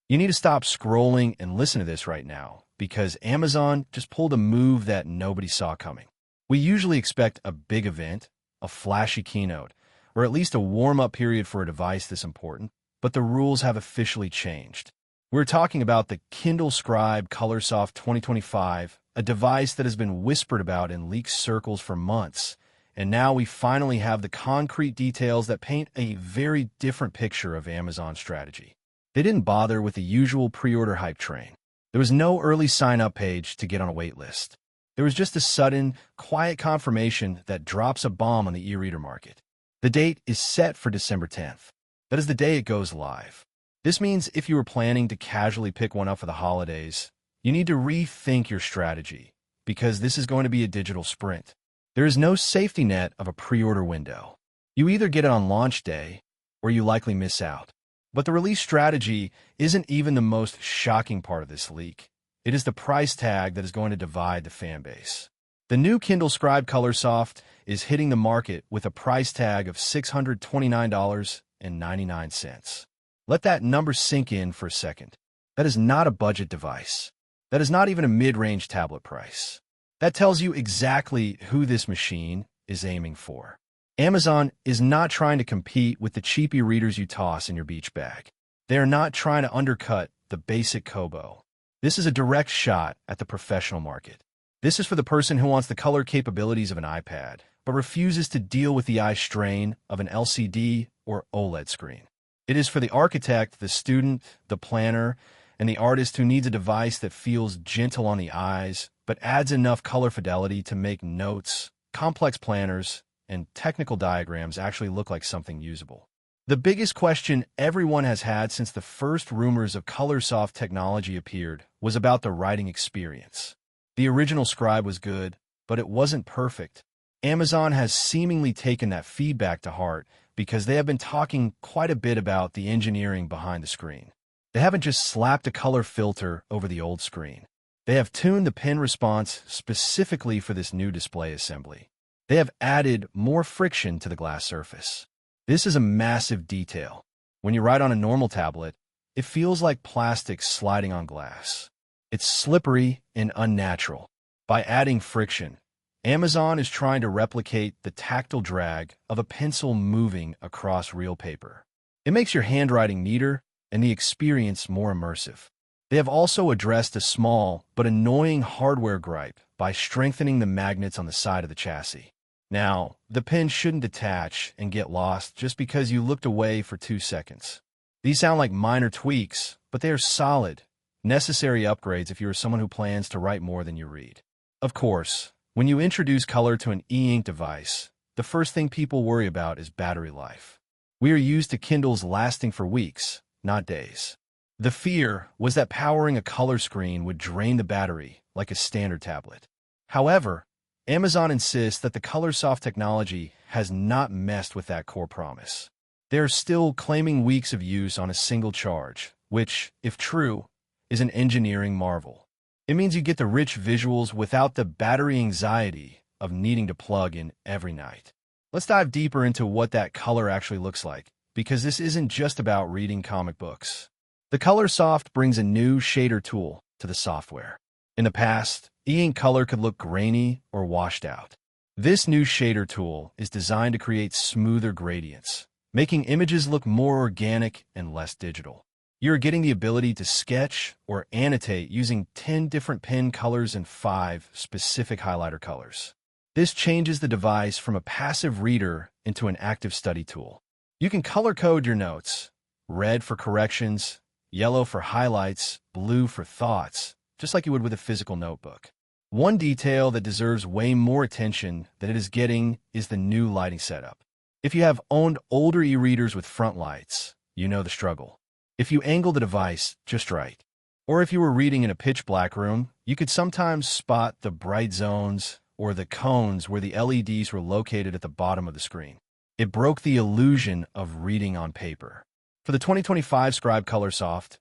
You need to stop scrolling and listen to this right now, because Amazon just pulled a move that nobody saw coming. We usually expect a big event, a flashy keynote, or at least a warm-up period for a device this important, but the rules have officially changed. We're talking about the Kindle Scribe Colorsoft 2025, a device that has been whispered about in leaked circles for months, and now we finally have the concrete details that paint a very different picture of Amazon's strategy. They didn't bother with the usual pre-order hype train. There was no early sign-up page to get on a wait list. There was just a sudden, quiet confirmation that drops a bomb on the e-reader market. The date is set for December 10th. That is the day it goes live. This means if you were planning to casually pick one up for the holidays, you need to rethink your strategy, because this is going to be a digital sprint. There is no safety net of a pre-order window. You either get it on launch day, or you likely miss out. But the release strategy isn't even the most shocking part of this leak. It is the price tag that is going to divide the fan base. The new Kindle Scribe Colorsoft is hitting the market with a price tag of $629.99. Let that number sink in for a second. That is not a budget device. That is not even a mid-range tablet price. That tells you exactly who this machine is aiming for. Amazon is not trying to compete with the cheap e-readers you toss in your beach bag. They are not trying to undercut the basic Kobo. This is a direct shot at the professional market. This is for the person who wants the color capabilities of an iPad, but refuses to deal with the eye strain of an LCD or OLED screen. It is for the architect, the student, the planner, and the artist who needs a device that feels gentle on the eyes, but adds enough color fidelity to make notes, complex planners, and technical diagrams actually look like something usable. The biggest question everyone has had since the first rumors of Colorsoft technology appeared was about the writing experience. The original Scribe was good, but it wasn't perfect. Amazon has seemingly taken that feedback to heart because they have been talking quite a bit about the engineering behind the screen. They haven't just slapped a color filter over the old screen. They have tuned the pen response specifically for this new display assembly. They have added more friction to the glass surface. This is a massive detail. When you write on a normal tablet, it feels like plastic sliding on glass. It's slippery and unnatural. By adding friction, Amazon is trying to replicate the tactile drag of a pencil moving across real paper. It makes your handwriting neater and the experience more immersive. They have also addressed a small but annoying hardware gripe by strengthening the magnets on the side of the chassis. Now, the pen shouldn't detach and get lost just because you looked away for 2 seconds. These sound like minor tweaks, but they are solid, necessary upgrades if you are someone who plans to write more than you read. Of course, when you introduce color to an e-ink device, the first thing people worry about is battery life. We are used to Kindles lasting for weeks, not days. The fear was that powering a color screen would drain the battery like a standard tablet. However, Amazon insists that the Colorsoft technology has not messed with that core promise. They are still claiming weeks of use on a single charge, which, if true, is an engineering marvel. It means you get the rich visuals without the battery anxiety of needing to plug in every night. Let's dive deeper into what that color actually looks like, because this isn't just about reading comic books. The Colorsoft brings a new shader tool to the software. In the past, e-ink color could look grainy or washed out. This new shader tool is designed to create smoother gradients, making images look more organic and less digital. You're getting the ability to sketch or annotate using 10 different pen colors and 5 specific highlighter colors. This changes the device from a passive reader into an active study tool. You can color code your notes: red for corrections, yellow for highlights, blue for thoughts, just like you would with a physical notebook. One detail that deserves way more attention than it is getting is the new lighting setup. If you have owned older e-readers with front lights, you know the struggle. If you angle the device just right, or if you were reading in a pitch-black room, you could sometimes spot the bright zones or the cones where the LEDs were located at the bottom of the screen. It broke the illusion of reading on paper. For the 2025 Scribe Colorsoft,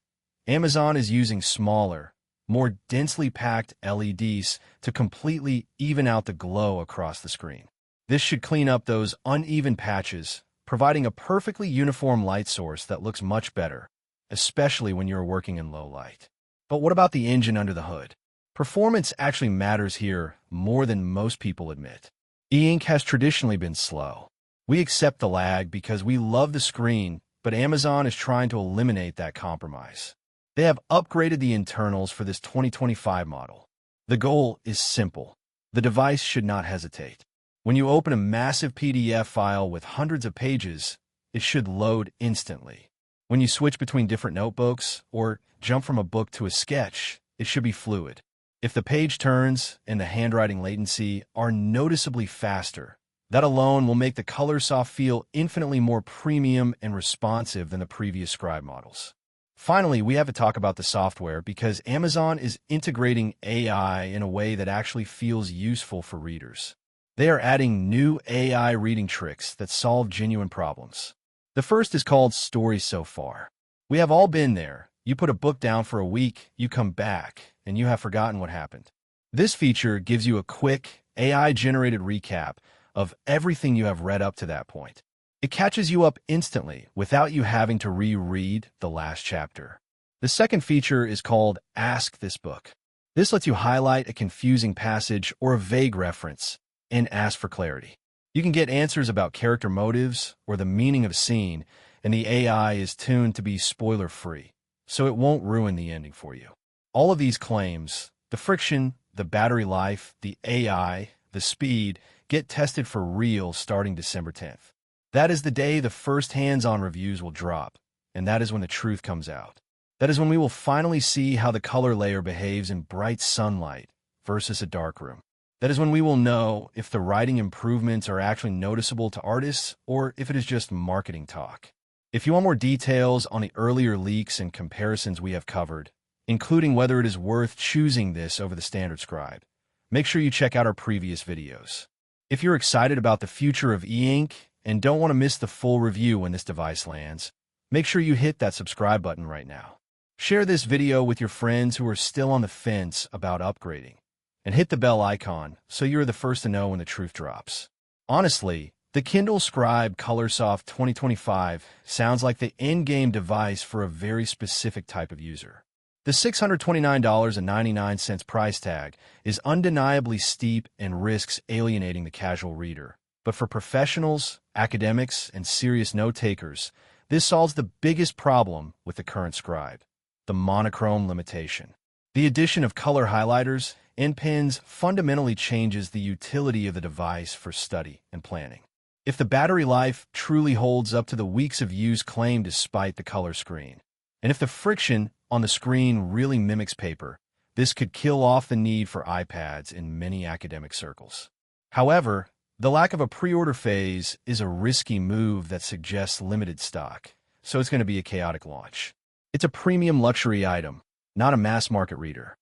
Amazon is using smaller, more densely packed LEDs to completely even out the glow across the screen. This should clean up those uneven patches, providing a perfectly uniform light source that looks much better, especially when you're working in low light. But what about the engine under the hood? Performance actually matters here more than most people admit. E-ink has traditionally been slow. We accept the lag because we love the screen, but Amazon is trying to eliminate that compromise. They have upgraded the internals for this 2025 model. The goal is simple. The device should not hesitate. When you open a massive PDF file with hundreds of pages, it should load instantly. When you switch between different notebooks or jump from a book to a sketch, it should be fluid. If the page turns and the handwriting latency are noticeably faster, that alone will make the Colorsoft feel infinitely more premium and responsive than the previous Scribe models. Finally, we have to talk about the software because Amazon is integrating AI in a way that actually feels useful for readers. They are adding new AI reading tricks that solve genuine problems. The first is called Stories So Far. We have all been there. You put a book down for a week, you come back, and you have forgotten what happened. This feature gives you a quick, AI-generated recap of everything you have read up to that point. It catches you up instantly without you having to reread the last chapter. The second feature is called Ask This Book. This lets you highlight a confusing passage or a vague reference and ask for clarity. You can get answers about character motives or the meaning of a scene, and the AI is tuned to be spoiler-free, so it won't ruin the ending for you. All of these claims, the friction, the battery life, the AI, the speed, get tested for real starting December 10th. That is the day the first hands-on reviews will drop, and that is when the truth comes out. That is when we will finally see how the color layer behaves in bright sunlight versus a dark room. That is when we will know if the writing improvements are actually noticeable to artists or if it is just marketing talk. If you want more details on the earlier leaks and comparisons we have covered, including whether it is worth choosing this over the standard Scribe, make sure you check out our previous videos. If you're excited about the future of e-ink and don't want to miss the full review when this device lands, make sure you hit that subscribe button right now. Share this video with your friends who are still on the fence about upgrading, and hit the bell icon so you're the first to know when the truth drops. Honestly, the Kindle Scribe Colorsoft 2025 sounds like the end-game device for a very specific type of user. The $629.99 price tag is undeniably steep and risks alienating the casual reader. But for professionals, academics, and serious note-takers, this solves the biggest problem with the current Scribe: the monochrome limitation. The addition of color highlighters and pens fundamentally changes the utility of the device for study and planning. If the battery life truly holds up to the weeks of use claimed despite the color screen, and if the friction on the screen really mimics paper, this could kill off the need for iPads in many academic circles. However, the lack of a pre-order phase is a risky move that suggests limited stock, so it's going to be a chaotic launch. It's a premium luxury item, not a mass-market reader.